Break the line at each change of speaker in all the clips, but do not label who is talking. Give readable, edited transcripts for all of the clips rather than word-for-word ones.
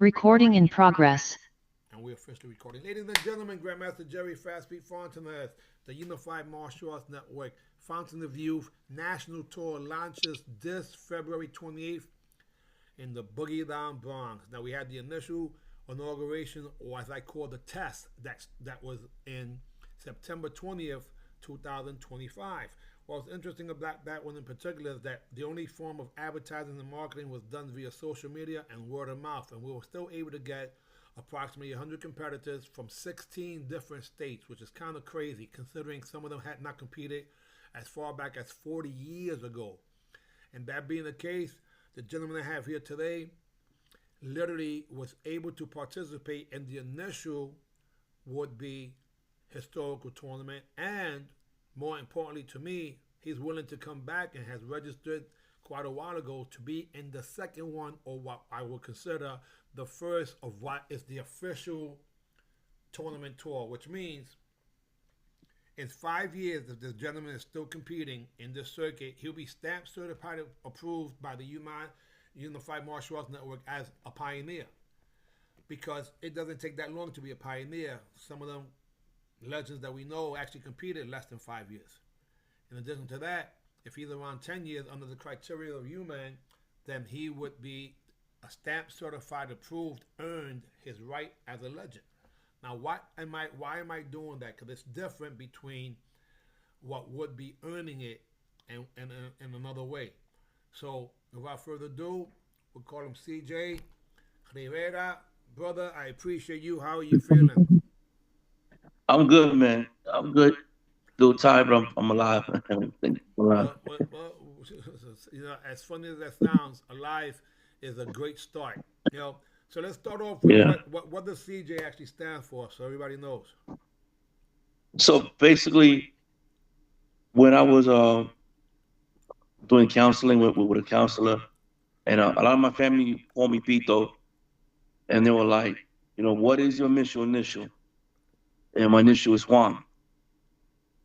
Recording in progress.
And we're officially recording. Ladies and gentlemen, Grandmaster Jerry Fastbeat Fontanez, the Unified Martial Arts Network, Fountain of Youth National Tour launches this February 28th in the Boogie Down Bronx. Now, we had the initial inauguration, or as I call the test, that was in September 20th, 2025. What's interesting about that one in particular is that the only form of advertising and marketing was done via social media and word of mouth, and we were still able to get approximately 100 competitors from 16 different states, which is kind of crazy considering some of them had not competed as far back as 40 years ago. And that being the case, the gentleman I have here today literally was able to participate in the initial would be historical tournament, and more importantly to me, he's willing to come back and has registered quite a while ago to be in the second one, or what I would consider the first of what is the official tournament tour, which means in 5 years, if this gentleman is still competing in this circuit, he'll be stamped certified approved by the UMAN Unified Martial Arts Network as a pioneer. Because it doesn't take that long to be a pioneer. Some of them legends that we know actually competed less than 5 years. In addition to that, if he's around 10 years under the criteria of UMAN, then he would be a stamp certified approved, earned his right as a legend. Now, why am I doing that? Because it's different between what would be earning it and in another way. So, without further ado, we'll call him CJ Rivera. Brother, I appreciate you. How are you feeling?
I'm good, man. I'm good. Little tired, but I'm alive. I'm alive.
Well, as funny as that sounds, alive is a great start. You know, so let's start off with
Yeah.
what does CJ actually stand for, so everybody knows.
So basically, when I was doing counseling with a counselor, and a lot of my family called me Pito, and they were like, what is your initial? And my initial is Juan,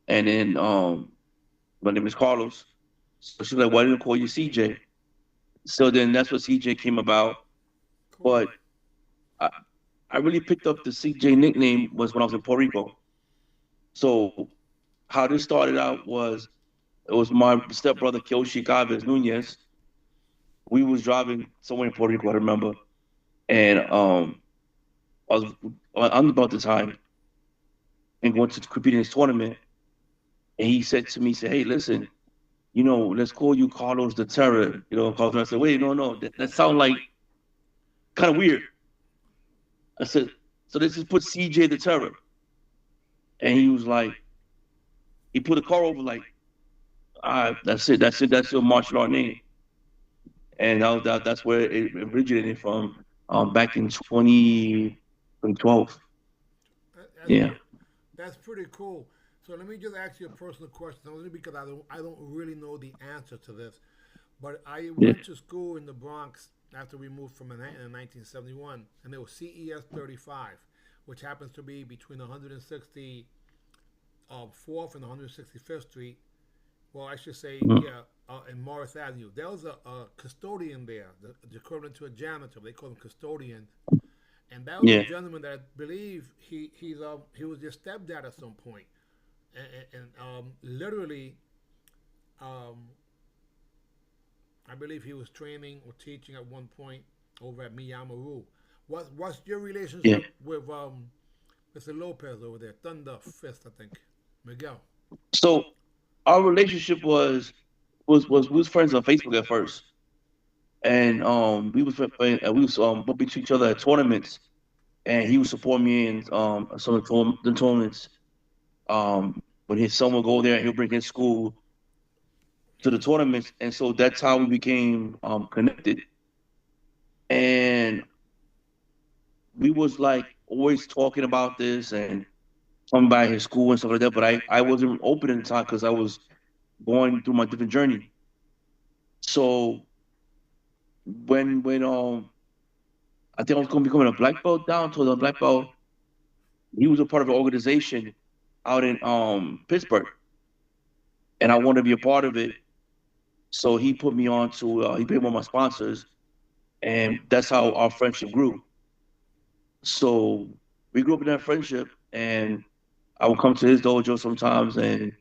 and then my name is Carlos. So she's like, why didn't I call you CJ? So then that's what CJ came about.
Cool.
But I, I really picked up the CJ nickname was when I was in Puerto Rico. So how this started out was it was my stepbrother Kyoshi Chavez Nunez. We was driving somewhere in Puerto Rico, I remember, and I was on about the time and going to compete in this tournament. And he said to me, he said, "Hey, listen, let's call you Carlos the Terror." Carlos. I said, "Wait, no, that sounds like kind of weird." I said, "So let's just put CJ the Terror." And he was like, he put a car over like, that's your martial art name. And that's where it originated from back in 2012.
That's
Yeah,
that's pretty cool. So let me just ask you a personal question, only because I don't really know the answer to this. But I
yeah,
went to school in the Bronx after we moved from Manhattan in 1971, and there was CES 35, which happens to be between 164th and 165th Street. Well, I should say,
mhm,
yeah, in Morris Avenue. There was a custodian there, the equivalent to a janitor. They call him custodian, and that was a
yeah.
gentleman that I believe he was your stepdad at some point, and literally, um, I believe he was training or teaching at one point over at Miyamaru. What's your
Yeah.
relationship with Mr. Lopez over there? Thunder Fist, I think. Miguel.
So our relationship was we was friends on Facebook at first, and we was bumping into each other at tournaments, and he would support me in some of the tournaments. When his son would go there, he'll bring his school to the tournaments, and so that's how we became connected. And we was like always talking about this and coming by his school and stuff like that. But I wasn't open at the time because I was going through my different journey. So when I think I was going to becoming a black belt down to the black belt, he was a part of an organization out in Pittsburgh, and I wanted to be a part of it. So he put me on to he became one of my sponsors, and that's how our friendship grew. So we grew up in that friendship, and I would come to his dojo sometimes and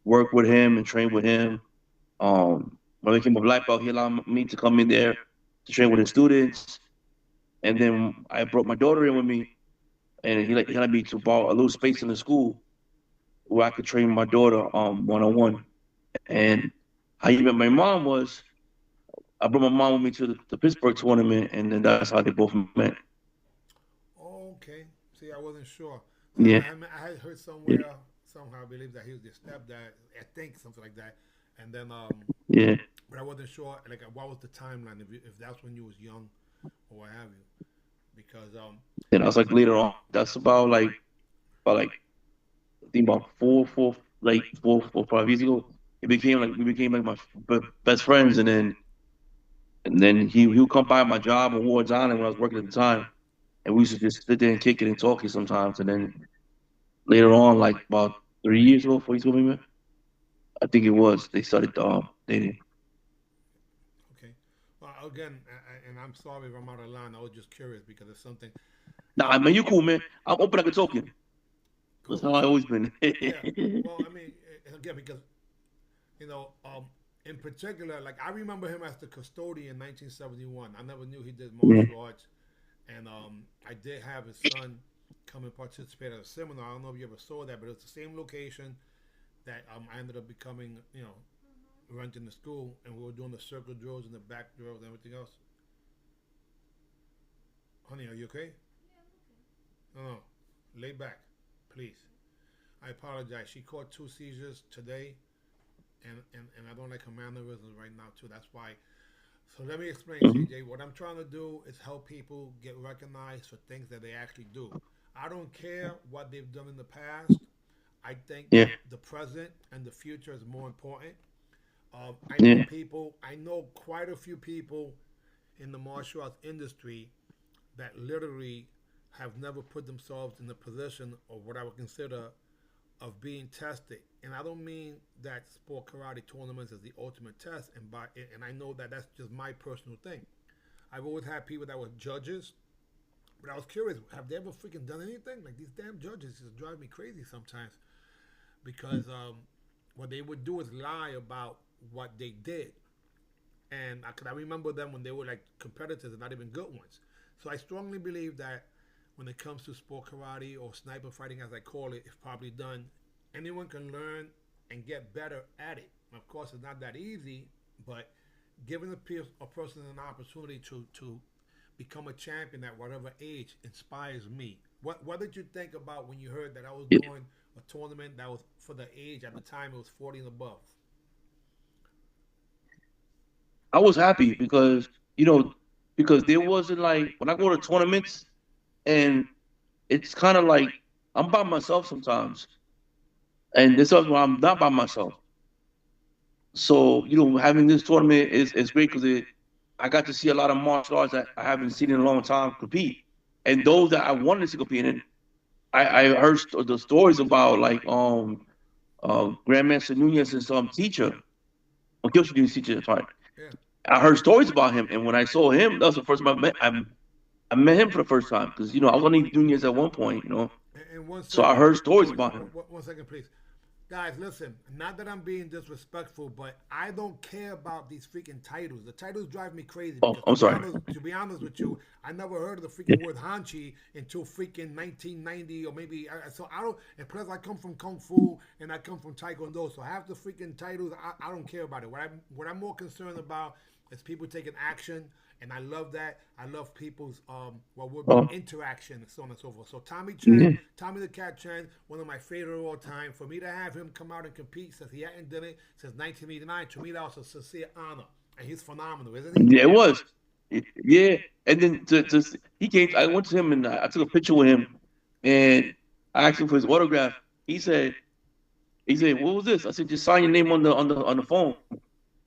work with him and train with him. When I became a black belt, he allowed me to come in there to train with his students. And then I brought my daughter in with me, and he let me to borrow a little space in the school where I could train my daughter 1-on-one. And how he met my mom was I brought my mom with me to the Pittsburgh tournament, and then that's how they both met.
Oh, okay. See, I wasn't sure.
Yeah,
I had heard
yeah,
somewhere, somehow, I believe that he was your stepdad. I think something like that. And then,
yeah.
but I wasn't sure, like, what was the timeline, if that's when you was young or what have you. Because,
And I was like later on. That's about like I think about 4, 5 years ago. It became like we became like my best friends, and then he would come by my job in Wards Island when I was working at the time, and we used to just sit there and kick it and talk it sometimes. And then later on, like about 3 years ago, 4 years ago, maybe I think it was, they started dating.
okay. Well, again, and I'm sorry if I'm out of line. I was just curious because it's something
Nah,
that,
I mean, you cool, man. I'm open. I can talk to you. That's
cool.
how I
So,
always been.
yeah. Well, I mean, again, because you know, in particular, like I remember him as the custodian in 1971. I never knew he did
Yeah,
martial arts, and I did have his son come and participate at a seminar. I don't know if you ever saw that, but it's the same location that I ended up becoming, renting the school, and we were doing the circle drills and the back drills and everything else. Honey, are you okay? No, no, lay back, please. I apologize. She caught 2 seizures today, and I don't like her mannerisms right now too. That's why. So let me explain,
hmm,
CJ. What I'm trying to do is help people get recognized for things that they actually do. I don't care what they've done in the past. I think
yeah,
that the present and the future is more important. I know
yeah,
people. I know quite a few people in the martial arts industry that literally have never put themselves in the position of what I would consider of being tested. And I don't mean that sport karate tournaments is the ultimate test. And I know that that's just my personal thing. I've always had people that were judges, but I was curious, have they ever freaking done anything? Like these damn judges just drive me crazy sometimes because what they would do is lie about what they did. And I remember them when they were like competitors and not even good ones. So I strongly believe that when it comes to sport karate or sniper fighting, as I call it, if properly done, anyone can learn and get better at it. Of course, it's not that easy, but giving a person an opportunity to become a champion at whatever age inspires me. What did you think about when you heard that I was
yeah.
doing a tournament that was for the age at the time it was 40 and above?
I was happy because you know because there wasn't like when I go to tournaments and it's kind of like I'm by myself sometimes, and this is when I'm not by myself. So having this tournament is great because I got to see a lot of martial arts that I haven't seen in a long time compete, and those that I wanted to see compete in, I heard the stories about like Grandmaster Nunez's teacher, or Kyoshi Nunez's teacher, sorry.
Yeah.
I heard stories about him, and when I saw him, that was the first time I met him for the first time because I was only Nunez at one point.
And one
So I
second,
heard stories about him.
1 second, please. Guys, listen, not that I'm being disrespectful, but I don't care about these freaking titles. The titles drive me crazy
Oh,
because
I'm sorry.
to be honest with you, I never heard of the
Yeah,
freaking word Hanchi until freaking 1990 or maybe. So I don't. And plus, I come from Kung Fu and I come from Taekwondo, so half the freaking titles I don't care about it. What I'm more concerned about is people taking action, and I love that. I love people's what would be
oh,
interaction and so on and so forth. So
yeah,
Tommy the Cat Chan, one of my favorite of all time. For me to have him come out and compete since he hadn't done it since 1989, to me that was a sincere honor, and he's phenomenal, isn't he?
yeah. It was. Yeah, and then he came. I went to him and I took a picture with him, and I asked him for his autograph. He said, he said, "What was this?" I said, "Just sign your name on the phone."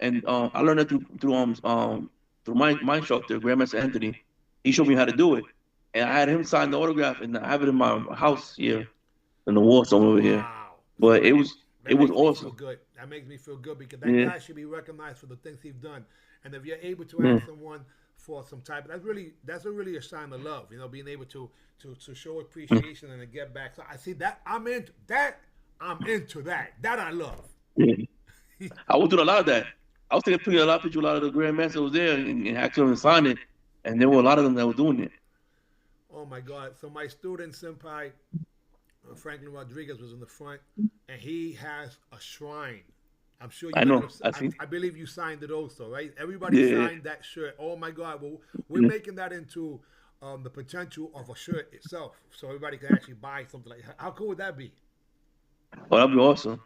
And I learned that through my instructor, Grandmaster Anthony. He showed me how to do it, and I had him sign the autograph, and I have it in my house here in the wall somewhere over here.
Wow. See,
But it
that
was
makes me feel
awesome.
good. That makes me feel good because that
Yeah,
guy should be recognized for the things he's done. And if you're able to
yeah,
ask someone for some type. That's really a sign of love. You know, being able to show appreciation and to get back. So I see that I'm into that. I'm into that. That I love.
Yeah. I was doing a lot of that. I was taking a lot of pictures, a lot of the grandmasters was there and actually signed it, and there were a lot of them that were doing it.
Oh my God! So my student senpai Franklin Rodriguez was in the front, and he has a shrine. I'm sure you
I
might
know.
have.
I think.
I believe you signed it also, right? Everybody
Yeah.
signed that shirt. Oh my God! Well, we're making that into the potential of a shirt itself, so everybody can actually buy something like that. How cool would that be?
Oh, that'd be awesome.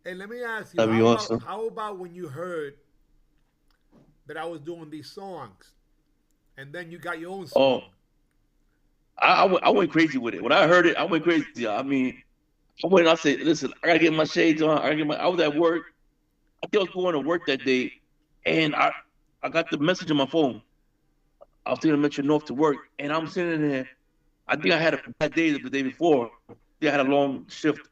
Hey, let me ask you,
That'd be awesome.
how about when you heard that I was doing these songs, and then you got your own
Oh,
song?
I went crazy with it. When I heard it, I went crazy. I mean, I went. I said, "Listen, I gotta get my shades on. I gotta get my." I was at work. I think I was going to work that day, and I got the message on my phone. I was taking Metro North to work, and I'm sitting there. I think I had a bad day the day before. I had a long shift,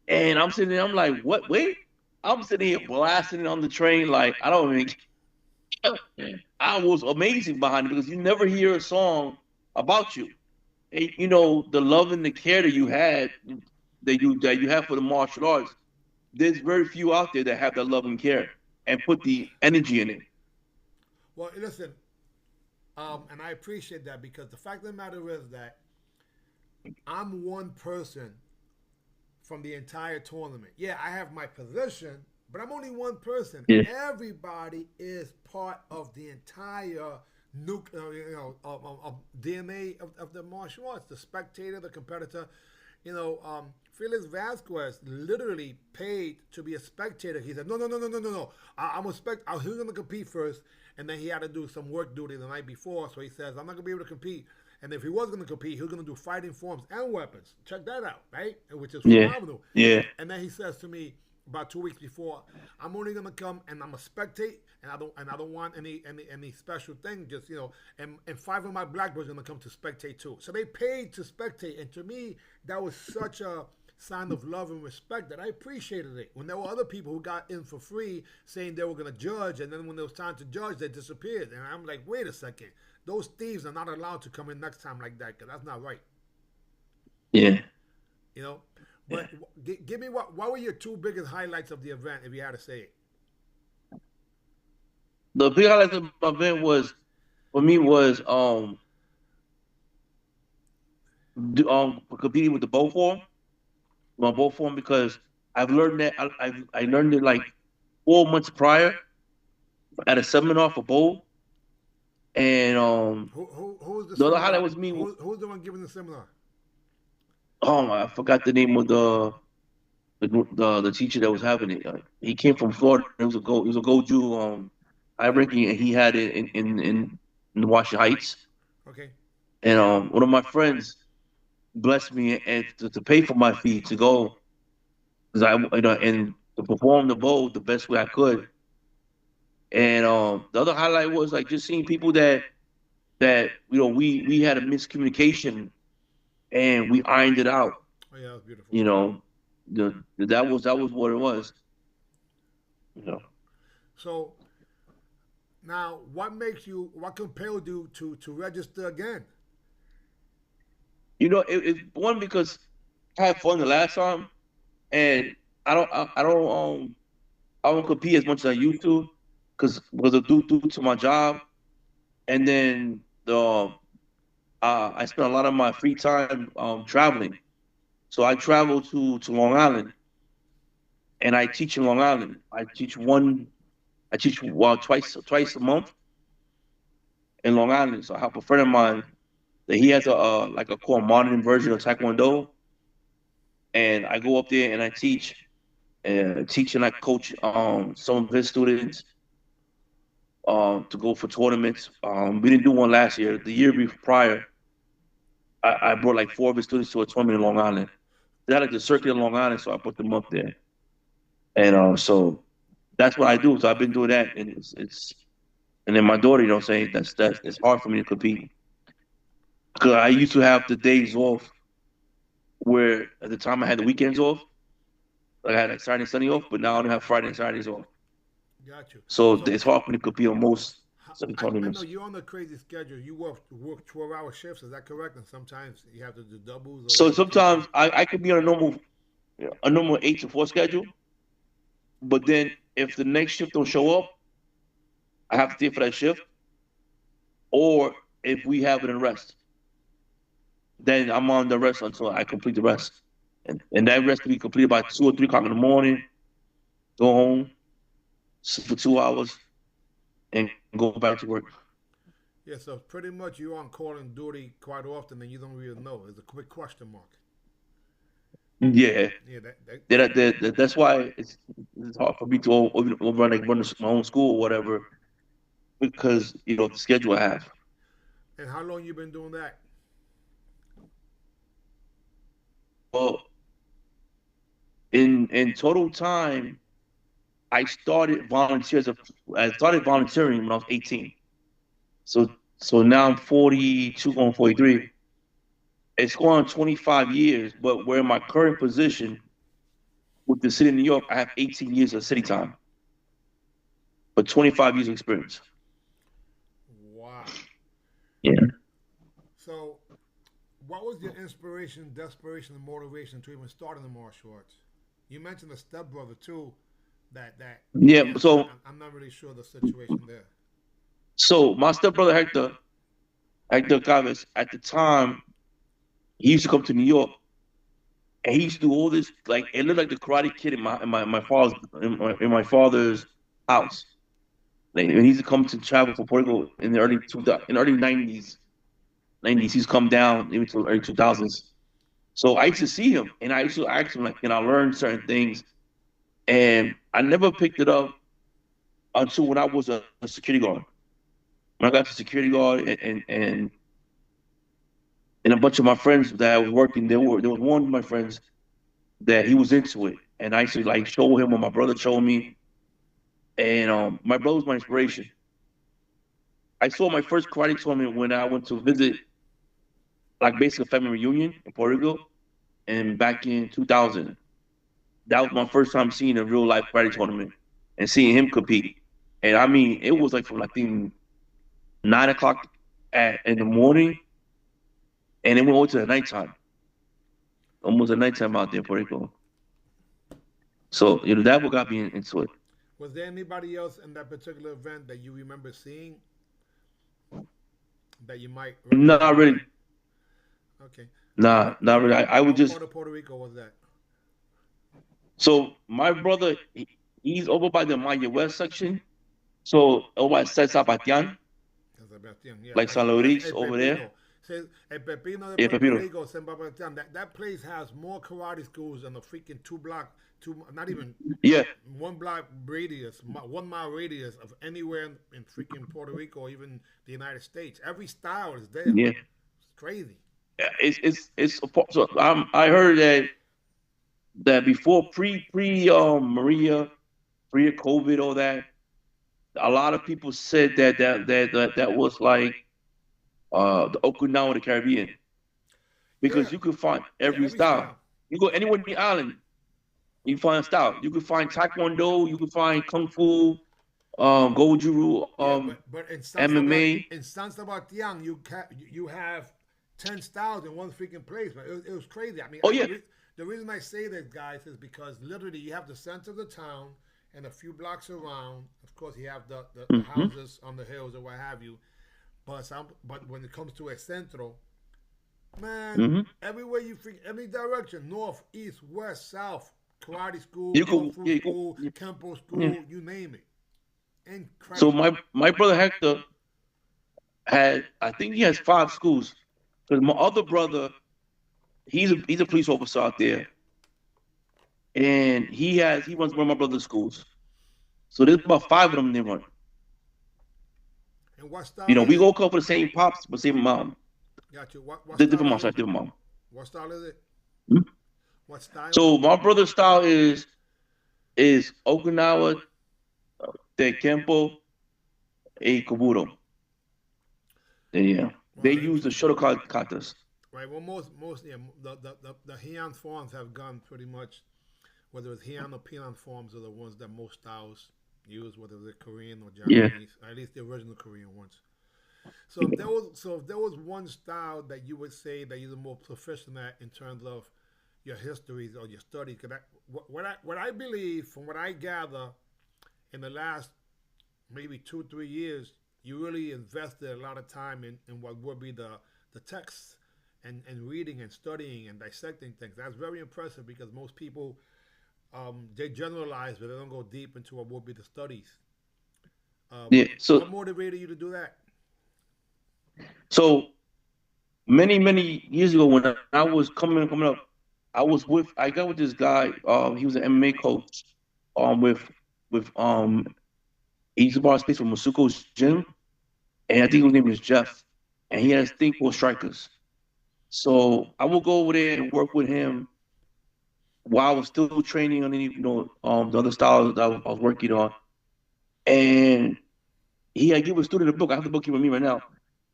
and I'm sitting there. I'm like, "What? Wait!" I'm sitting here blasting it on the train. Like I don't even. I was amazing behind it because you never hear a song about you. And, you know the love and the care that you had that you have for the martial arts. There's very few out there that have that love and care and put the energy in it.
Well, listen, and I appreciate that because the fact of the matter is that I'm one person from the entire tournament. Yeah, I have my position, but I'm only one person.
Yeah,
Everybody is part of the entire DNA of the martial arts. The spectator, the competitor. Felix Vasquez literally paid to be a spectator. He said, "No, no, no, no, no, no, no. I'm a spect. I was going to compete first, and then he had to do some work duty the night before. So he says, I'm not going to be able to compete. And if he was going to compete, he was going to do fighting forms and weapons. Check that out, right? Which is
yeah,
phenomenal.
yeah,
And then he says to me about 2 weeks before, I'm only gonna come and I'm a spectate, and I don't want any special thing. Just and five of my black boys are gonna come to spectate too. So they paid to spectate, and to me that was such a sign of love and respect that I appreciated it. When there were other people who got in for free saying they were gonna judge, and then when it was time to judge, they disappeared. And I'm like, wait a second, those thieves are not allowed to come in next time like that because that's not right.
yeah,
You know.
yeah.
But give me what were your two biggest highlights of the event, if you had to say it?
The big highlight of my event was for me was competing with the bow form, my bow form because I've learned that I learned it like 4 months prior at a seminar for bow, and
Who was the
the other highlight
seminar?
was me.
Who's the one giving the seminar?
I forgot the name of the teacher that was having it. He came from Florida. He was a Goju high ranking, and he had it in Washington Heights.
Okay,
And one of my friends blessed me and to pay for my fee to go because and to perform the bowl the best way I could. And the other highlight was like just seeing people that we had a miscommunication and we ironed it out.
oh yeah, that was beautiful.
You know, that was what it was. You know,
So now, what compelled you to register again?
it's one because I had fun the last time, and I don't compete as much as I used to because of due to my job, and then I spend a lot of my free time traveling. So I travel to Long Island, and I teach in Long Island. I teach twice a month in Long Island. So I have a friend of mine that he has like a core modern version of Taekwondo, and I go up there and I teach and I coach some of his students to go for tournaments. We didn't do one last year. The year prior, I brought like four of his students to a tournament in Long Island. They had like the circuit in Long Island, so I put them up there, and so that's what I do. So I've been doing that, and it's and then my daughter, saying that's it's hard for me to compete because I used to have the days off where at the time I had the weekends off. Like I had like Saturday and Sunday off, but now I don't have Friday and Saturdays off.
Got you.
So
So
it's hard for me to compete on most consecutive
I know
tournaments.
you're on a crazy schedule. You work 12-hour shifts. Is that correct? And sometimes you have to do doubles or
So
whatever the case may
sometimes
be.
I could be on a normal 8 to 4 schedule, but then if the next shift don't show up, I have to stay for that shift. Or if we have it in rest, then I'm on the rest until I complete the rest. And that rest can be completed by 2 or 3 o'clock in the morning, go home, sleep for 2 hours, and go back to work.
Yeah, so pretty much you're on call and duty quite often, and you don't really know. It's a quick question mark.
Yeah.
Yeah, that
That's why it's hard for me to run my own school or whatever because the schedule I have.
And how long you been doing that?
Well, in total time, I started volunteering when I was 18. So so now I'm 42, going 43. It's going on 25 years, but where in my current position with the city of New York, I have 18 years of city time, but 25 years of experience.
Wow.
Yeah.
So, what was your inspiration, desperation, and motivation to even start in the martial arts? You mentioned a stepbrother too. That
Yeah.
yeah, I'm not really sure the situation there.
So my stepbrother Hector Chavez, at the time, he used to come to New York and he used to do all this, like it looked like the Karate Kid in my father's house. Like when he used to come to travel for Puerto Rico in the early 90s, he's come down even to early 2000s. So I used to see him and I used to ask him like, can I learn certain things? And I never picked it up until when I was a security guard. When I got to security guard and a bunch of my friends that I was working, there was one of my friends that he was into it, and I used to like show him what my brother showed me, and my brother was my inspiration. I saw my first karate tournament when I went to visit, like basically a family reunion in Puerto Rico, and back in 2000, that was my first time seeing a real life karate tournament and seeing him compete. And I mean, it was like from I think 9 o'clock in the morning, and it went over to the nighttime, almost at nighttime out there in Puerto Rico. So that what got me into it.
Was there anybody else in that particular event that you remember seeing that you might
Not
recommend?
really.
Okay.
Nah, not really. I would
What
just
part of Puerto Rico was that?
so my brother, he's over by the Maya West section. So over by San Sebastian,
Sebastián, yeah,
like San
that's
Luis
El
over there.
Pepino. Says El Pepino de
Yeah,
Puerto
Pepino.
Rico, San Sebastián. That place has more karate schools than a freaking not even
Yeah,
1 block radius, 1 mile radius of anywhere in freaking Puerto Rico or even the United States. Every style is there.
yeah.
It's crazy.
So I heard that before pre Maria, pre COVID, all that, a lot of people said that was like the Okinawa of the Caribbean
Yeah,
because you could find
yeah,
every
every
style.
style.
You go anywhere in the island, you find style. You could find Taekwondo, you could find Kung Fu, Goju,
Yeah, but
MMA.
In San Sebastian, you have 10 styles in one freaking place. But it was crazy. I mean,
Oh yeah.
the reason I say that, guys, is because literally you have the center of the town and a few blocks around. Of course, you have the
Hmm.
houses on the hills or what have you. But when it comes to a centro, man,
Hmm.
everywhere you freak, every direction, north, east, west, south, karate school,
You
kung
could,
fu
yeah, you could,
school,
yeah.
kempo
Yeah.
school, you name it.
So
Incredible.
my brother Hector I think he has 5 schools. Because my other brother, he's a police officer out there, and he runs one of my brother's schools. So there's about 5 of them they run.
And what style is
We
it?
all come for the same pops, but same mom.
Got you. What
The
style
different
is
moms,
it?
sorry, different mom.
What style is it?
Hmm?
What style?
So my brother's style is Okinawa, De Kempo, a Kabuto. Yeah, they
Wow,
use the
interesting.
shuttlecock katas.
Right. Well, most yeah, the Heian forms have gone pretty much. Whether it's Heian or Pinan forms are the ones that most styles, used, whether it was Korean or
Yeah.
Japanese, at least the original Korean ones. So if there was one style that you would say that you're the more proficient at in terms of your histories or your studies, because what I believe from what I gather in the last maybe 2 3 years, you really invested a lot of time in what would be the text and reading and studying and dissecting things. That's very impressive because most people they generalize, but they don't go deep into what would be the studies.
Yeah.
What motivated you to do that?
So many years ago when I was coming up, I got with this guy. He was an MMA coach. With he's about space for Masuko's gym, and I think his name was Jeff, and he has thing called strikers. So I would go over there and work with him while I was still training on any, the other styles that I was working on. And he had given a student a book. I have the book here with me right now.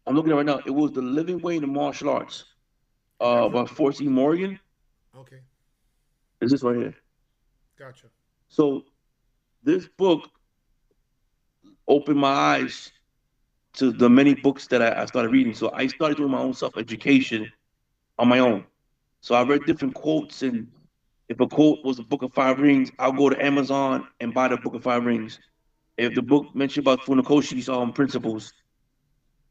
I'm looking at it right now. It was The Living Way in the Martial Arts
Gotcha.
by Forrest E. Morgan.
Okay,
Is this right here?
gotcha.
So this book opened my eyes to the many books that I started reading. So I started doing my own self education on my own. So I read different quotes, and if a quote was the Book of Five Rings, I'll go to Amazon and buy the Book of Five Rings. If the book mentioned about Funakoshi's principles,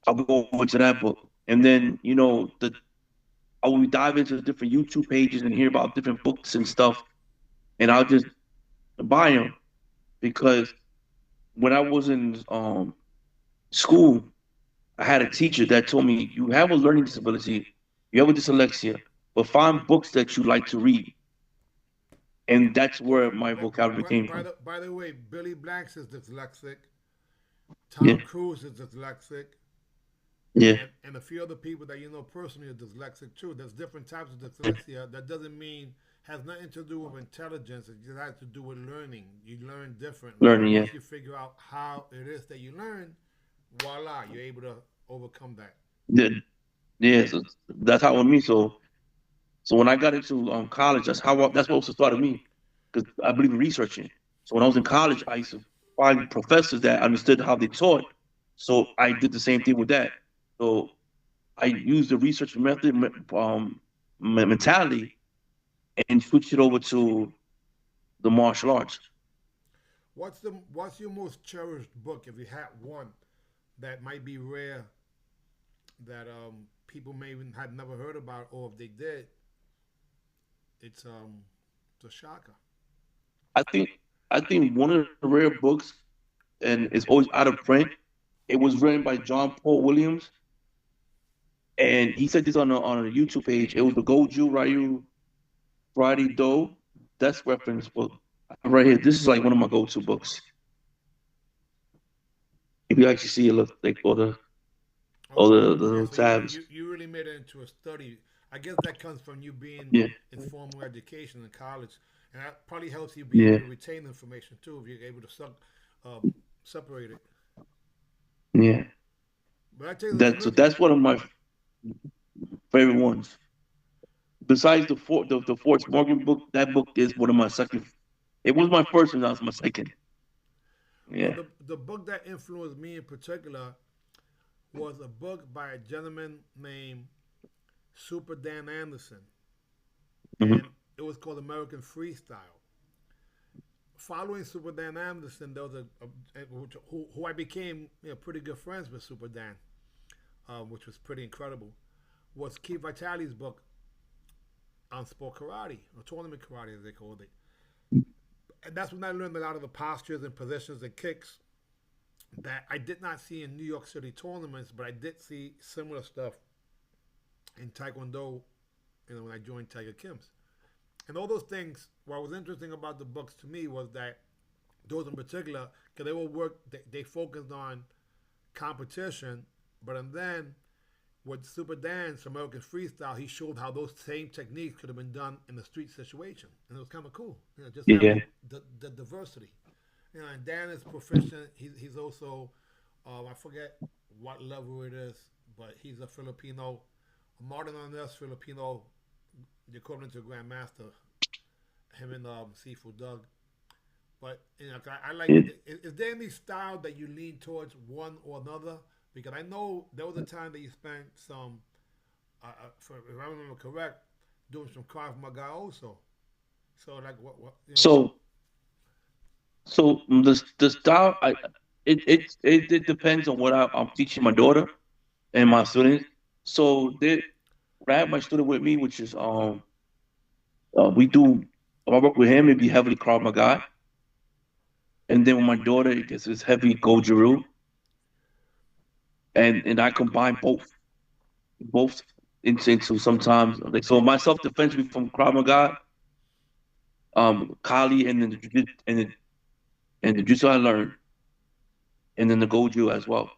I'll go over to that book. And then, I will dive into the different YouTube pages and hear about different books and stuff. And I'll just buy them because when I was in school, I had a teacher that told me, you have a learning disability, you have a dyslexia, but find books that you like to read. And that's where my vocabulary came from.
By the way, Billy Blanks is dyslexic.
Yeah,
Tom Cruise is dyslexic.
yeah,
And a few other people that you know personally are dyslexic too. There's different types of dyslexia. That doesn't mean has nothing to do with intelligence. It just has to do with learning. You learn differently, and
learning, yeah.
once you figure out how it is that you learn, voila, you're able to overcome that.
Yeah, yeah, so that's how with me. So when I got into college, that's what also started me because I believe in researching. So when I was in college, I used to find professors that understood how they taught. So I did the same thing with that. So I used the research method mentality and switched it over to the martial arts.
What's your most cherished book if you had one that might be rare that people may even had never heard about, or if they did, it's the Shaka.
I think I think one of the rare books, and it's always out of print. It was written by John Paul Williams, and he said this on a YouTube page. It was the Goju Ryu Friday Do. That's reference book right here. This is like one of my go-to books. If you actually see it, look like all
Okay. Yeah,
the
so you,
tabs.
you you really made it into a study. I guess that comes from you being
Yeah,
in formal education in college, and that probably helps you be able
yeah,
to retain information too if you're able to um, separate it.
yeah.
But I tell you, listen, listen.
That's one of my favorite ones. Besides the Forrest Morgan book, that book is one of my second. It was my first, and that was my second.
Well,
Yeah.
the book that influenced me in particular was a book by a gentleman named Super Dan Anderson,
Hmm.
and it was called American Freestyle. Following Super Dan Anderson, there was who I became pretty good friends with Super Dan, which was pretty incredible. Was Keith Vitale's book on sport karate or tournament karate as they called it, and that's when I learned a lot of the postures and positions and kicks that I did not see in New York City tournaments, but I did see similar stuff in Taekwondo. When I joined Tiger Kim's, and all those things. What was interesting about the books to me was that those in particular, because they will work, they focused on competition, but and then with Super Dance American Freestyle, he showed how those same techniques could have been done in a street situation, and it was kind of cool. Just
Yeah.
having the diversity. And Dan is proficient. He's also, I forget what level it is, but he's a Filipino, a modern Andres Filipino, the equivalent to Grandmaster. Him and Seafood Doug. But I like.
Yeah.
Is there any style that you lean towards one or another? Because I know there was a time that you spent some, if I remember correct, doing some Krav Maga also. So like what.
So the style it depends on what I'm teaching my daughter and my students. So I have my student with me, which is we do I work with him, it'd be heavily Krav Maga. And then with my daughter, it's heavy Goju, and I combine both into sometimes like so my self defense be from Krav Maga, Kali, and then the Jutsu I learned, and then the Goju as well.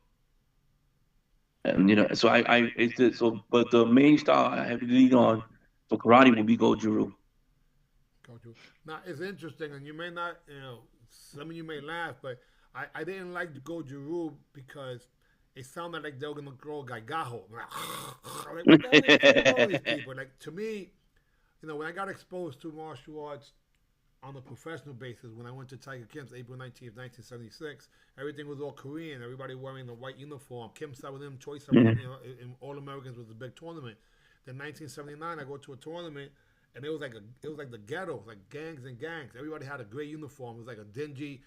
And so so but the main style I have to lean on for karate will be Goju.
Go to. Now it's interesting, and you may not, some of you may laugh, but I didn't like to go Giroux because it sounded like they were gonna grow gaigajo. Like, what the hell are you saying all these people? Like to me, when I got exposed to martial arts on a professional basis, when I went to Tiger Kim's April 19th, 1976, everything was all Korean. Everybody wearing the white uniform. Kim Sawadim, Choi Sawadim, in All Americans was a big tournament. Then 1979, I go to a tournament and it was like the ghetto, like gangs and gangs. Everybody had a gray uniform. It was like a dingy,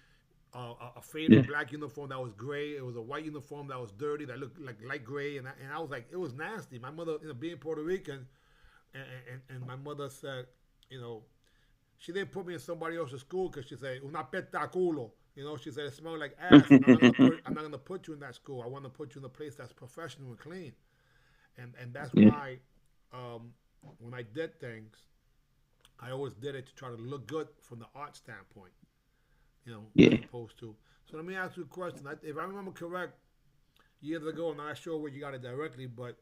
a faded
Yeah.
black uniform that was gray. It was a white uniform that was dirty, that looked like light gray, and I was like, it was nasty. My mother, being Puerto Rican, and my mother said, you know, she didn't put me in somebody else's school because she said una petaculo. She said it smelled like ass. And I'm not gonna put you in that school. I want to put you in a place that's professional and clean. And that's
Yeah.
why when I did things, I always did it to try to look good from the art standpoint, as
Yeah.
opposed to. So let me ask you a question. If I remember correct, years ago, I'm not sure where you got it directly, but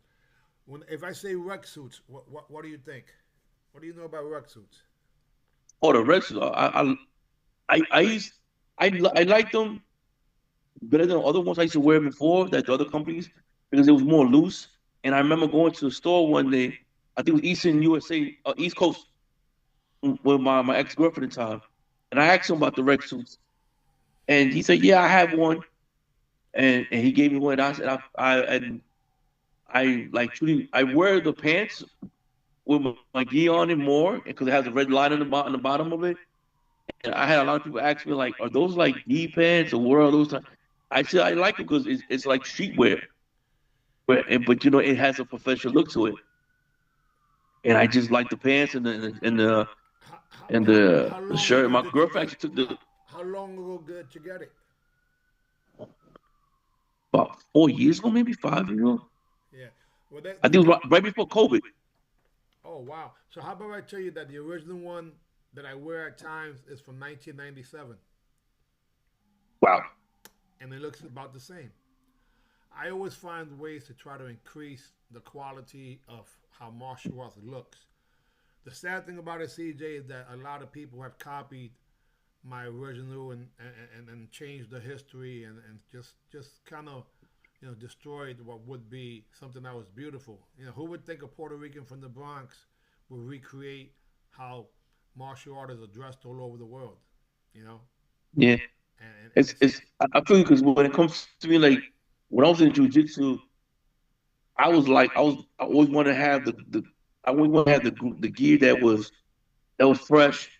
if I say rec suits, what do you think? What do you know about rec suits?
Oh, the Rex. I used I liked them better than other ones I used to wear before that the other companies because it was more loose. And I remember going to the store one day. I think it was Eastern USA, East Coast, with my ex girlfriend at the time, and I asked him about the Rex suits, and he said, "Yeah, I have one," and he gave me one. And I said, I like truly I wear the pants with my gi on it more because it has a red line on the bottom of it. And I had a lot of people ask me like, "Are those like gi pants or what are those?" I said I like them because it's like streetwear, but it has a professional look to it, and I just like the pants
How, how,
and
how, how
the
long
shirt.
ago
My
did you
girlfriend
get?
actually took
How long ago did you get it?
about 4 years ago, maybe 5 years ago.
Yeah. Well, that
I think it was right before COVID.
oh wow. So how about I tell you that the original one that I wear at times is from 1997,
Wow.
and it looks about the same. I always find ways to try to increase the quality of how martial arts looks. The sad thing about it, CJ, is that a lot of people have copied my original and changed the history and just kind of destroyed what would be something that was beautiful. Who would think a Puerto Rican from the Bronx would recreate how martial artists are dressed all over the world? You know,
Yeah.
and it's
I feel you because when it comes to me, like when I was in jujitsu, I always want to have I always want to have the gear that was fresh.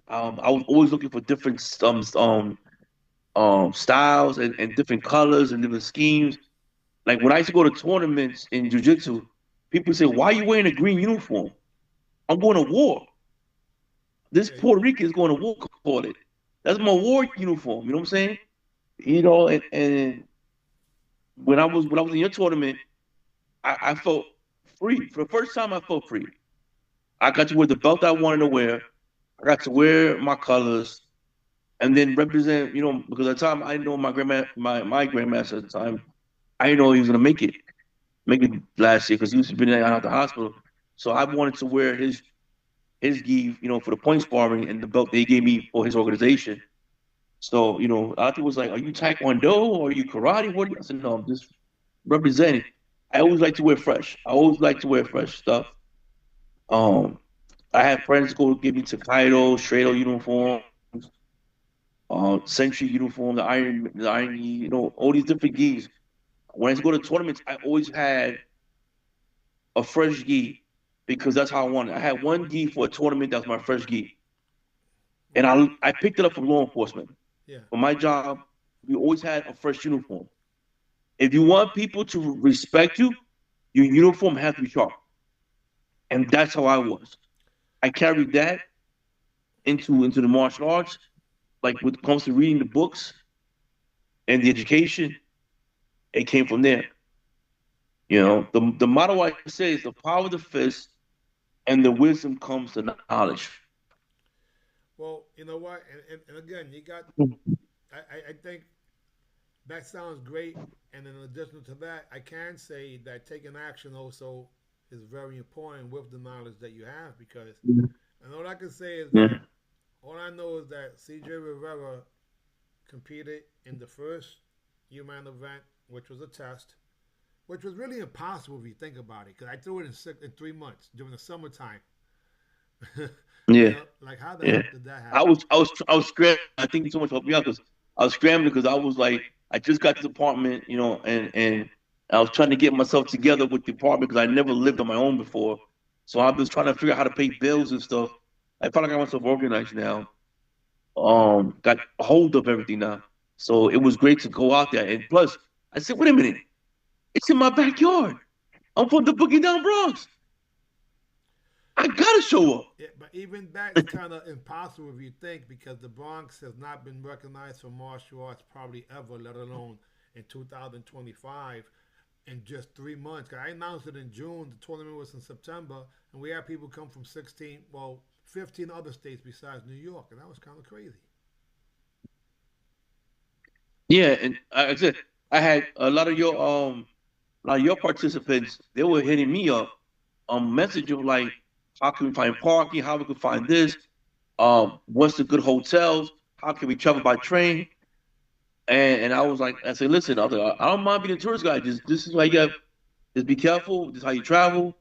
I was always looking for different styles and different colors and different schemes. Like when I used to go to tournaments in jujitsu, people say, "Why are you wearing a green uniform?" I'm going to war. This
yeah,
Puerto Rican is going to war. Call it. That's my war uniform. You know what I'm saying? And when I was in your tournament, I felt free. For the first time, I felt free. I got to wear the belt I wanted to wear. I got to wear my colors and then represent. Because at the time I know my grandmaster at the time. I didn't know he was gonna make it last year because he was been out of the hospital. So I wanted to wear his gi, for the point sparring and the belt they gave me for his organization. So, a lot of people was like, "Are you Taekwondo or are you karate? What?" I said, "No, I'm just representing." I always like to wear fresh. I always like to wear fresh stuff. Um, I have friends go give me Taekwondo, Strado uniforms. Century uniform, the iron gi, all these different gis. When I used to go to tournaments, I always had a fresh gi because that's how I wanted. I had one gi for a tournament. That was my fresh gi, and
Well,
I picked it up from law enforcement.
yeah.
For my job, we always had a fresh uniform. If you want people to respect you, your uniform has to be sharp, and that's how I was. I carried that into the martial arts. Like when it comes to reading the books and the education, it came from there. The motto I say is the power of the fist and the wisdom comes to knowledge.
Well, you know what? And again, you got. I think that sounds great. And in addition to that, I can say that taking action also is very important with the knowledge that you have because, and all I can say is
Yeah,
that all I know is that CJ Rivera competed in the first UMAN event, which was a test, which was really impossible if you think about it, because I threw it in 3 months during the summertime.
yeah,
Like how the
yeah.
heck did that
I
happen?
was I was I was scrambling. I think so much helped me out because I was scrambling because I was like I just got to the apartment, and I was trying to get myself together with the apartment because I never lived on my own before. So I was trying to figure out how to pay bills and stuff. I felt like I got myself organized now. Got a hold of everything now. So it was great to go out there. And plus, I said, wait a minute, it's in my backyard. I'm from the Boogie Down Bronx. I gotta show up.
Yeah, but even that is kind of impossible if you think, because the Bronx has not been recognized for martial arts probably ever, let alone in 2025 in just 3 months. 'Cause I announced it in June. The tournament was in September, and we had people come from 16, well, 15 other states besides New York, and that was kind of crazy.
Yeah, and I said I had a lot of your participants. They were hitting me up message of like, how can we find parking? How we can find this? What's the good hotels? How can we travel by train? And I was like, I said, listen, I don't mind being a tourist guide. Just this is why you got. Just be careful. This is how you travel,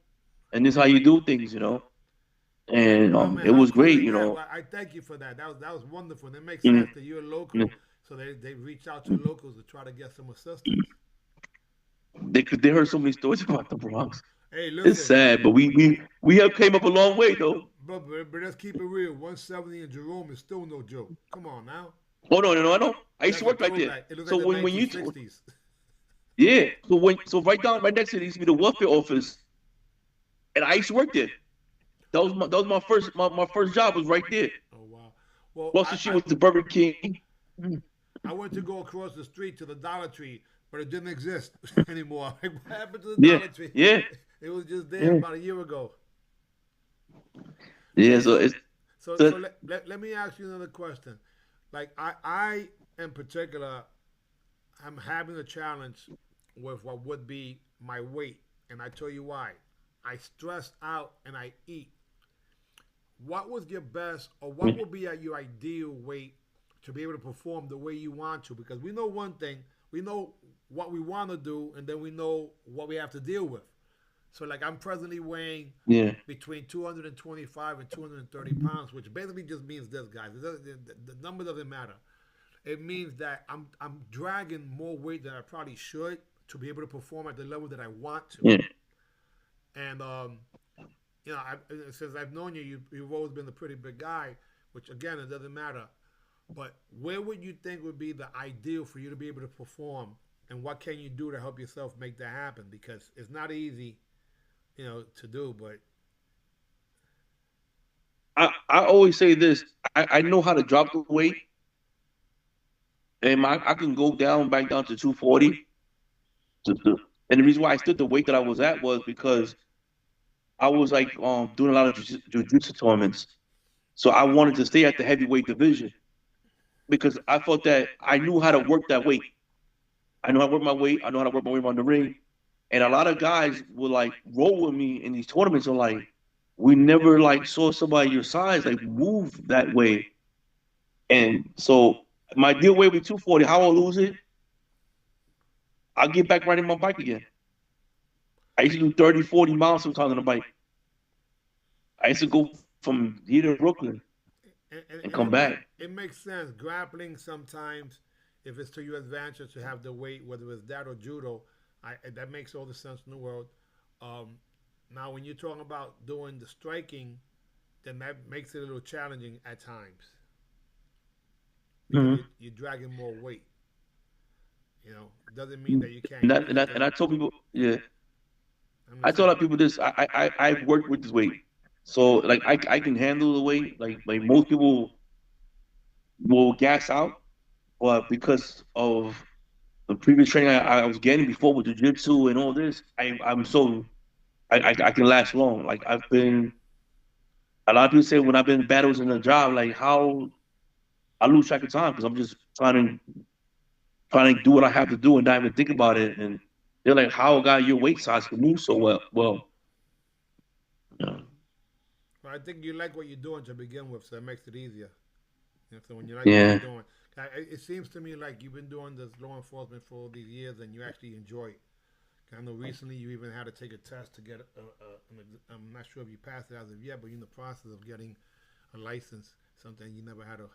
and this is how you do things. And
Well, man,
it
how
was
cool
great.
is that? Well, I thank you for that. That was wonderful. And it makes
Mm,
sense that you're
mm.
local, so they reach out to locals to try to get some assistance.
They heard so many stories about the Bronx.
Hey,
It's
listen,
sad, but we have came up a long way though.
but let's keep it real. 170 in Jerome is still no joke. Come on now.
Oh no, no, no, I know. I used to
That's a
work right there.
throwback. It looks
So
like the
when you
1960s.
yeah, so right next to it used to be the welfare office, and I used to work there. That was my first job was right there.
Oh wow. Well,
Plus the shit with the Burger King.
I went to go across the street to the Dollar Tree, but it didn't exist anymore. Like, what happened to the
Yeah,
Dollar Tree?
yeah,
It was just there
yeah,
about a year ago.
yeah.
Hey,
So
so
it's
so
so
so let me ask you another question. Like I in particular, I'm having a challenge with what would be my weight, and I tell you why. I stress out and I eat. What was your best, or what would be at your ideal weight to be able to perform the way you want to? Because we know one thing, we know what we want to do, and then we know what we have to deal with. So, like, I'm presently weighing
yeah,
between 225 and 230 pounds, which basically just means this, guys. The number doesn't matter. It means that I'm dragging more weight than I probably should to be able to perform at the level that I want to.
yeah.
And since I've known you, you've always been a pretty big guy, which again it doesn't matter. But where would you think would be the ideal for you to be able to perform, and what can you do to help yourself make that happen? Because it's not easy, to do. But
I always say this. I know how to drop the weight, and I can go down back down to 240. And the reason why I stood the weight that I was at was because I was like doing a lot of jiu-jitsu tournaments. So I wanted to stay at the heavyweight division because I felt that I knew how to work that weight. I know how to work my weight. I know how to work my way around the ring. And a lot of guys will like roll with me in these tournaments and like, we never like saw somebody your size like move that way. And so my deal weight with 240, how I'll lose it, I'll get back riding my bike again. I used to do 30, 40 miles sometimes on the bike. I used to go from here to Brooklyn. and
and
come back.
it makes sense. Grappling sometimes, if it's to your advantage to have the weight, whether it's that or judo, that makes all the sense in the world. Um, Now, when you're talking about doing the striking, then that makes it a little challenging at times because
Hmm.
you're dragging more weight. Doesn't mean that you can't
And
use
and
them.
I told people, yeah,
I'm
I
just
told a
saying.
lot of people this. I've worked with this weight, so like I can handle the weight. Like most people will gas out, but because of the previous training I was getting before with jiu-jitsu and all this, I'm so I can last long. Like I've been a lot of people say when I've been in battles in a job, like how I lose track of time because I'm just trying to do what I have to do and not even think about it. And they're like, "How a guy your weight size can move so well?" Well, yeah,
But I think you like what you're doing to begin with, so it makes it easier. So when you like what you're
yeah,
doing, it seems to me like you've been doing this law enforcement for all these years and you actually enjoy it. I know recently you even had to take a test to get I'm not sure if you passed it as of yet, but you're in the process of getting a license, something you never had to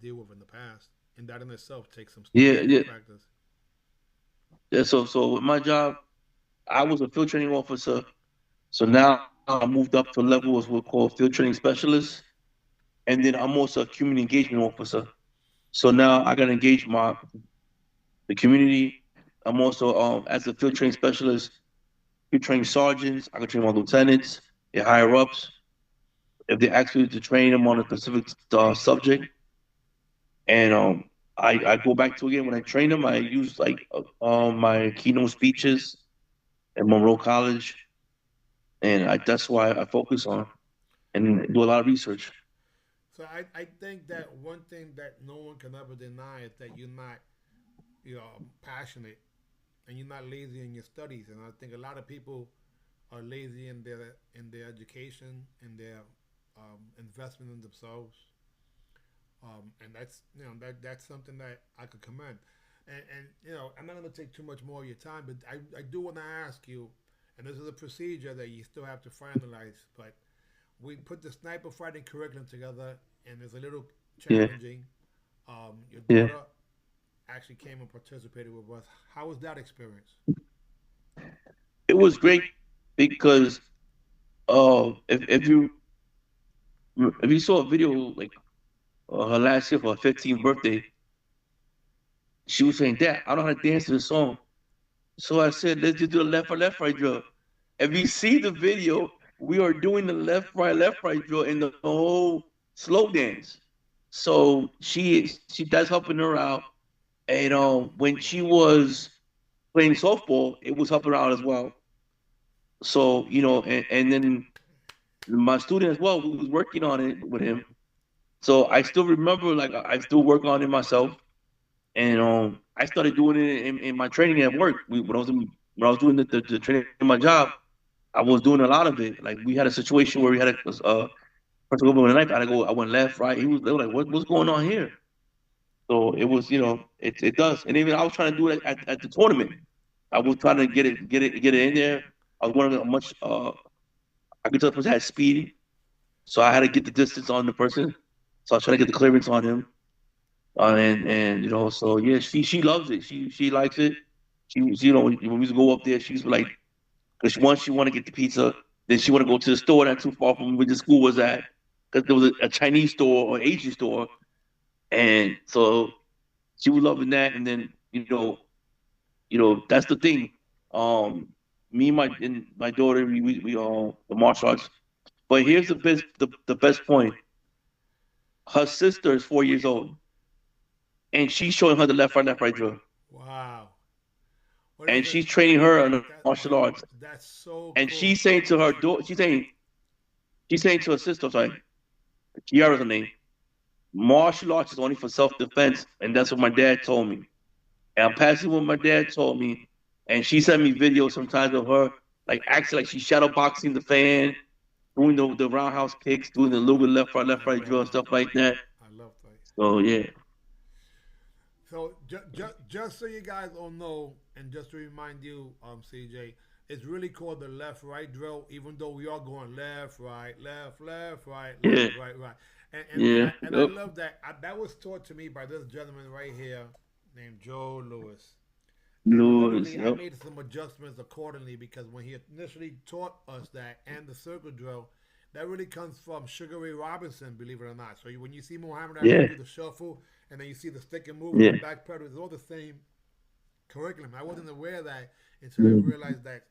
deal with in the past. And that in itself takes some
yeah,
studying and
yeah,
practice.
yeah. So with my job, I was a field training officer. So now I moved up to a level as we'll call field training specialist, and then I'm also a community engagement officer. So now I got to engage the community. I'm also as a field training specialist. You train sergeants. I can train my lieutenants, their higher ups. If they ask me to train them on a specific subject, and I go back to again when I train them, I use like my keynote speeches at Monroe College, and that's why I focus on and do a lot of research.
So I think that one thing that no one can ever deny is that you're not passionate and you're not lazy in your studies. And I think a lot of people are lazy in their education and their investment in themselves. And that's something that I could commend. And I'm not going to take too much more of your time, but I do want to ask you, and this is a procedure that you still have to finalize, but we put the sniper fighting curriculum together, and it's a little
Yeah,
challenging. Your
yeah.
daughter actually came and participated with us. How was that experience?
It was great because if you saw a video like her last year for her 15th birthday, she was saying, "Dad, I don't know how to dance to the song." So I said, "Let's just do the left right drill." If you see the video, we are doing the left right drill in the whole slow dance. So she that's helping her out. And when she was playing softball, it was helping her out as well. So and then my student as well, who was working on it with him. So I still remember, like I still work on it myself, and I started doing it in my training at work. When I was doing the training in my job, I was doing a lot of it. Like we had a situation where we had a person go with a knife. I went left, right. They were like, what's going on here? So it was, it does. And even I was trying to do it at the tournament. I was trying to get it in there. I was wanting a much I could tell the person had speed, so I had to get the distance on the person. So I was trying to get the clearance on him. And so yeah, she loves it. She likes it. When we used to go up there, she's like, because once she want to get the pizza, then she want to go to the store not too far from where the school was at, because there was a Chinese store or Asian store, and so she was loving that. And then that's the thing. Um, Me and my daughter, we the martial arts. But here's the best point. Her sister is 4 years old, and she's showing her the left right drill,
Wow. What is
and
it?
she's training her in the
That
martial arts.
that's so
And
cool.
she's saying to her daughter, she's saying to her sister, sorry, Kiara's her name. Martial arts is only for self defense, and that's what my dad told me. And I'm passing what my dad told me. And she sent me videos sometimes of her like acting like she's shadow boxing the fan, doing the roundhouse kicks, doing the little left right drill, stuff like that.
I love that.
So yeah,
So just so you guys all know, and just to remind you, CJ, it's really called the left-right drill, even though we are going left, right, left, left, right,
Yeah,
left, right, right.
yeah,
And I
yep.
love that. That was taught to me by this gentleman right here named Joe Lewis. And
Lewis,
literally, I
yep.
made some adjustments accordingly because when he initially taught us that and the circle drill, that really comes from Sugar Ray Robinson, believe it or not. So when you see Muhammad Ali
Yeah,
do the shuffle and then you see the stick and move and the
yeah.
back pedal, it's all the same curriculum. I wasn't aware of that until I
Mm.
realized that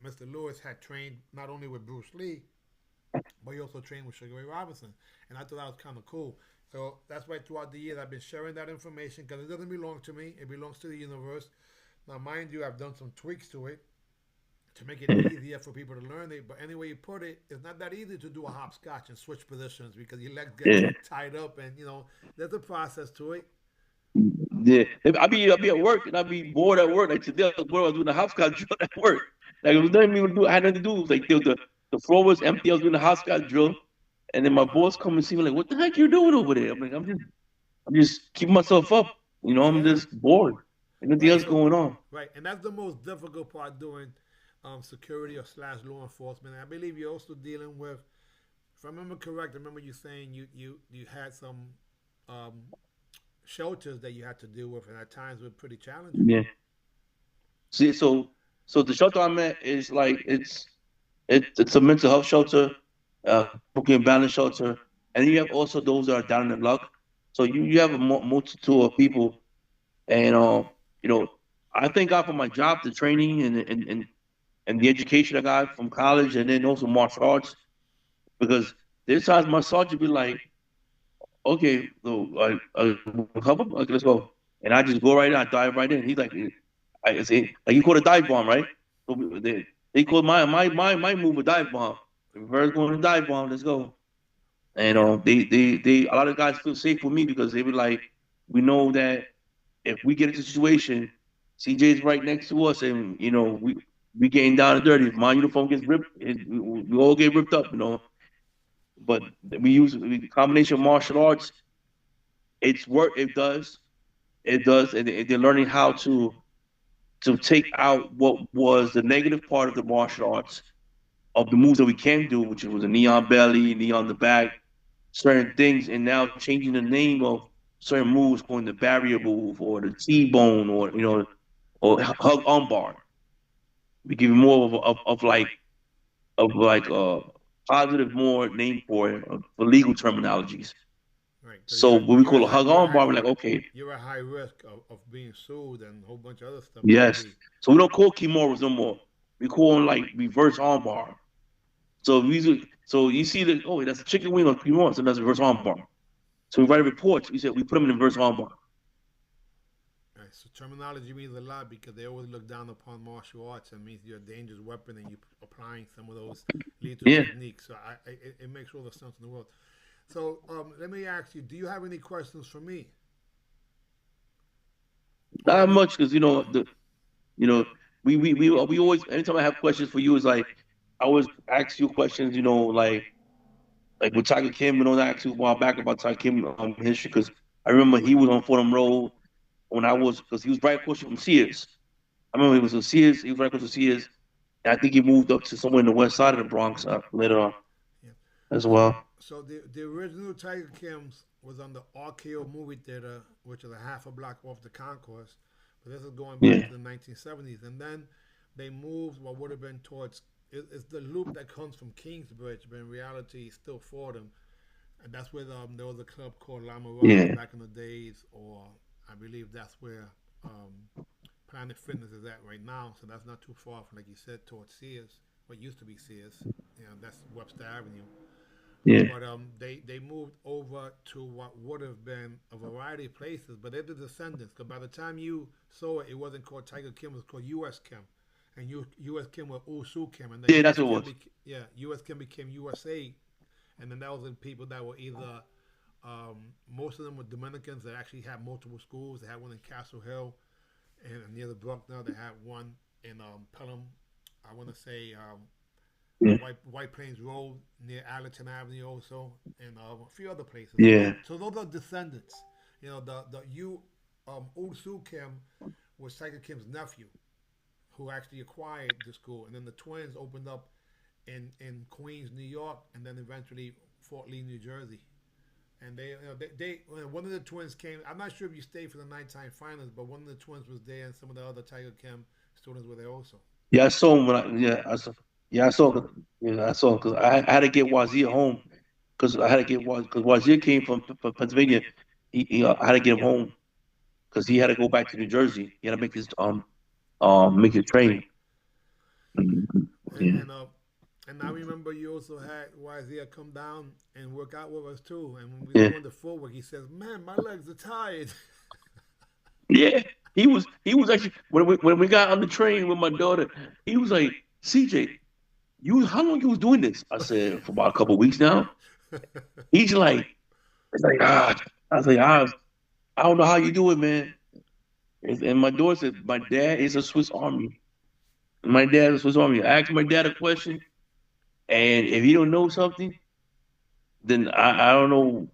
Mr. Lewis had trained not only with Bruce Lee, but he also trained with Sugar Ray Robinson. And I thought that was kind of cool. So that's why throughout the years I've been sharing that information because it doesn't belong to me. It belongs to the universe. Now, mind you, I've done some tweaks to it to make it easier for people to learn it. But any way you put it, it's not that easy to do a hopscotch and switch positions because your legs get
Yeah,
tied up, and there's a process to it.
yeah. I be at work and I be bored at work. Like today, I was bored. I was doing a hopscotch drill at work. Like it was nothing even to do. I had nothing to do. It was like the floor was empty. I was doing a hopscotch drill, and then my boss come and see me like, "What the heck you doing over there?" I'm like, I'm just keeping myself up. I'm
Yeah,
just bored. Ain't nothing
right.
else
So,
going on.
right, and that's the most difficult part doing security or slash law enforcement. And I believe you're also dealing with, if I remember correct, I remember you saying you had some um, shelters that you had to deal with, and at times were pretty challenging.
Yeah. See, so the shelter I'm at is like it's a mental health shelter, broken balance shelter, and you have also those that are down in the luck. So you have a multitude of people, and you know, I thank God for my job, the training, and the education I got from college, and then also martial arts, because there's times my sergeant be like, okay, so cover, okay, let's go, and I just go right in, I dive right in. He's like, I say, like he called a dive bomb, right? So they called my move a dive bomb. Reverse going to dive bomb. Let's go. And
Yeah,
they a lot of guys feel safe with me because they be like, we know that if we get into a situation, CJ's right next to us, and we getting down and dirty. If my uniform gets ripped, we all get ripped up, But we use the combination of martial arts. It's work. It does. It does, and they're learning how to take out what was the negative part of the martial arts of the moves that we can do, which was a neon belly, neon the back, certain things, and now changing the name of certain moves, calling the barrier move or the T-bone or hug armbar. We give it more of like positive more name for it for legal terminologies.
right. Because
So when we call a hug armbar, we're like, okay,
you're at high risk of being sued and a whole bunch of other stuff that could
yes.
be.
So we don't call Kimoras no more. We call them like reverse armbar. So you see that, oh, that's a chicken wing or Kimura, so that's a reverse armbar. So we write a report. We said we put them in reverse armbar.
Right. So terminology means a lot because they always look down upon martial arts and means you're a dangerous weapon and you're applying some of those lethal
Yeah,
techniques. So it makes all the sense in the world. So let me ask you: do you have any questions for me, or
not
have you?
much because you know we always anytime I have questions for you is like I always ask you questions. Like with Tiger Kim, I asked you a while back about Tiger Kim history because I remember he was on Fordham Road when I was because he was right across from Sears. I remember he was on Sears. He was right across from Sears. And I think he moved up to somewhere in the west side of the Bronx later on
Yeah.
as
So
well.
so the original Tiger Kim's was on the RKO movie theater, which is a half a block off the concourse. But this is going back
Yeah,
to the 1970s, and then they moved what would have been towards. It's the loop that comes from Kingsbridge, but in reality, it's still Fordham, and that's where there was a club called La Mirage
yeah,
back in the days, or I believe that's where Planet Fitness is at right now. So that's not too far from, like you said, towards Sears, what used to be Sears. That's Webster Avenue.
yeah,
But they moved over to what would have been a variety of places, but they're the descendants. Because by the time you saw it, it wasn't called Tiger Kim; it was called U.S. Kim, and U.S. Kim was Usu Kim, and then
yeah. That's
U.S.
what it
Kim
was.
U.S. Kim became USA, and then that was the people that were either most of them were Dominicans that actually had multiple schools. They had one in Castle Hill, and near the Bruckner, they had one in Pelham. I want to say
Yeah,
White Plains Road near Allerton Avenue also, and a few other places.
yeah,
So those are descendants. The Usu Kim was Tiger Kim's nephew, who actually acquired the school, and then the twins opened up in Queens, New York, and then eventually Fort Lee, New Jersey. And one of the twins came. I'm not sure if you stayed for the nighttime finals, but one of the twins was there, and some of the other Tiger Chem students were there also.
Yeah, I saw him when I saw yeah I saw yeah I saw because I had to get Wazir home because I had to get because Wazir came from Pennsylvania. I had to get him home because he had to go back to New Jersey. He had to make his train. Mhm.
And
Yeah,
and uh, and I remember you also had Wazir come down and work out with us too. And when we was
yeah,
going to footwork, he says, "Man, my legs are tired."
yeah. He was actually when we got on the train with my daughter, he was like, CJ, you how long you was doing this? I said for about a couple of weeks now. He's like, it's like I was like I don't know how you do it, man. And my daughter said, my dad is a Swiss Army. My dad is a Swiss Army. I asked my dad a question, and if he don't know something, then I don't know.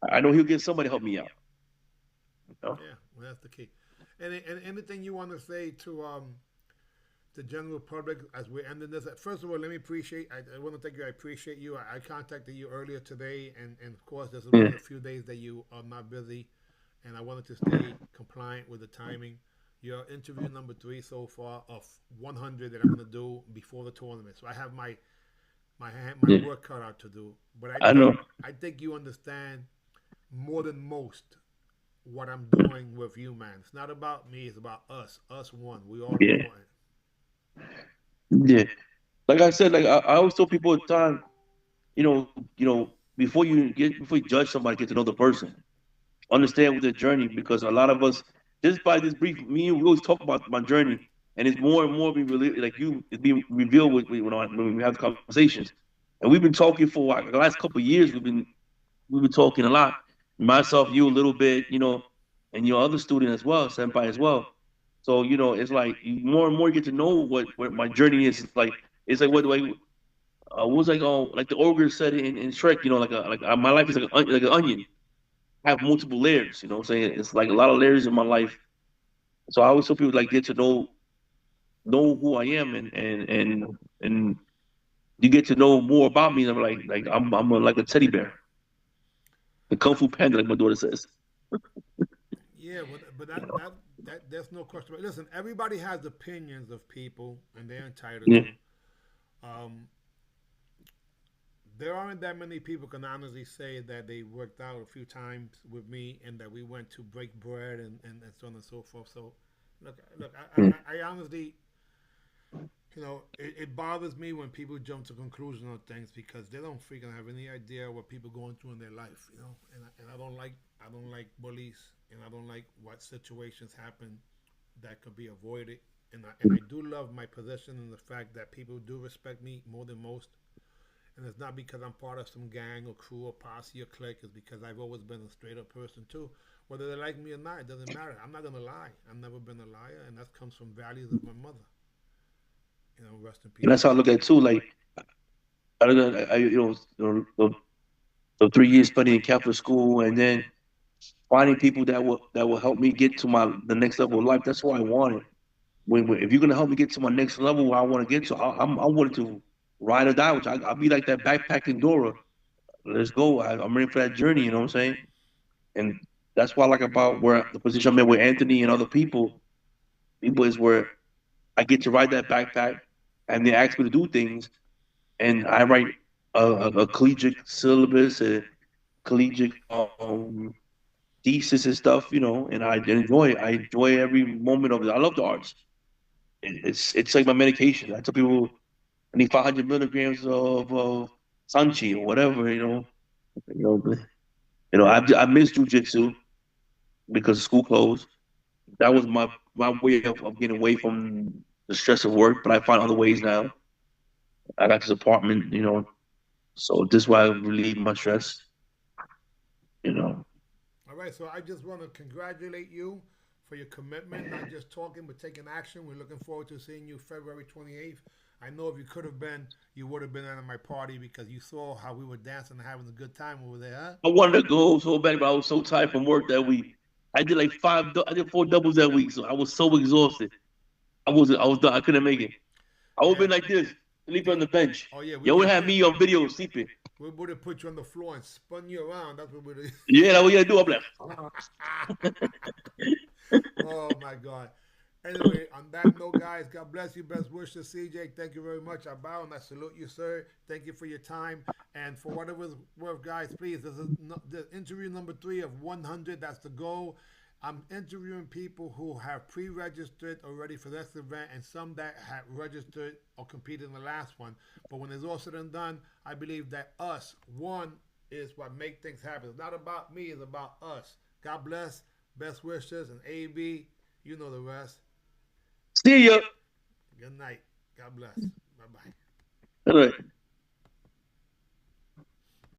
I know he'll get somebody to help me out. You know?
Yeah, well, that's the key. And anything you want to say to the general public as we're ending this? First of all, let me appreciate. I want to thank you. I appreciate you. I contacted you earlier today, and of course, there's been
Yeah,
a few days that you are not busy, and I wanted to stay compliant with the timing. You're interview number 3 so far of 100 that I'm going to do before the tournament. So I have my
yeah.
work cut out to do. But
I know.
I think you understand more than most what I'm doing with you, man. It's not about me. It's about us. Us one. We all
Yeah,
important.
yeah. Like I said, like I always tell people at the time, before you judge somebody, get to know the person, understand with their journey, because a lot of us, just by this brief, me and we always talk about my journey, and it's more and more being like it's being revealed when we have conversations, and we've been talking for like, the last couple of years. We've been talking a lot, myself, you a little bit, and your other student as well, senpai as well. So it's like more and more you get to know what my journey is. It's like what was like the ogre said in Shrek, my life is like an onion, have multiple layers. You know what I'm saying? It's like a lot of layers in my life. So I always tell people like get to know who I am, and you get to know more about me. And I'm like like a teddy bear, the kung fu panda, like my daughter says.
Yeah, but
You know?
that there's no question. Listen, everybody has opinions of people, and they're entitled
Yeah,
to. Um, there aren't that many people can honestly say that they worked out a few times with me and that we went to break bread and so on and so forth. So, look,
yeah,
I honestly, it bothers me when people jump to conclusions on things because they don't freaking have any idea what people going through in their life, and I don't like bullies, and I don't like what situations happen that could be avoided. And I do love my position and the fact that people do respect me more than most. And it's not because I'm part of some gang or crew or posse or clique. It's because I've always been a straight up person too. Whether they like me or not, it doesn't matter. I'm not gonna lie. I've never been a liar, and that comes from values of my mother. Rest in
and
peace
that's
to
how I
her.
look at it too. Like I look at the 3 years studying in Catholic school, and then finding people that will help me get to the next level of life. That's what I wanted. If you're gonna help me get to my next level where I want to get to, I'm willing to ride or die. Which I'll be like that backpacking Dora. Let's go. I'm ready for that journey. You know what I'm saying? And that's what I like about where the position I'm in with Anthony and other people. People is where I get to ride that backpack, and they ask me to do things, and I write a collegiate syllabus, a collegiate thesis and stuff. And I enjoy every moment of it. I love the arts. It's like my medication. I tell people I need 500 milligrams of Sanchi or whatever. You know, I miss jujitsu because school closed. That was my way of getting away from the stress of work. But I find other ways now. I got this apartment, so this is why I relieve my stress. You know,
All right, so I just want to congratulate you for your commitment, not just talking but taking action. We're looking forward to seeing you February 28th. I know if you could have been, you would have been at my party because you saw how we were dancing and having a good time over there. Huh?
I wanted to go so bad, but I was so tired from work that week. I did like I did 4 doubles that week, so I was so exhausted. I was done. I couldn't make it. I would have
Yeah.
been like this, sleeping on the bench.
Oh yeah, we
Y'all would
would
have me on video sleeping.
have put you on the floor and spun you around. That's what we would have.
Yeah, that's what you gotta do. I'm like,
Oh my God. Anyway, on that note, guys, God bless you. Best wishes, CJ. Thank you very much. I bow and I salute you, sir. Thank you for your time. And for whatever it's worth, guys, please, this is the interview number 3 of 100. That's the goal. I'm interviewing people who have pre-registered already for this event and some that have registered or competed in the last one. But when it's all said and done, I believe that one, is what make things happen. It's not about me, it's about us. God bless. Best wishes. And AB, you know the rest.
see ya.
Good night. God bless. Bye bye.
All right.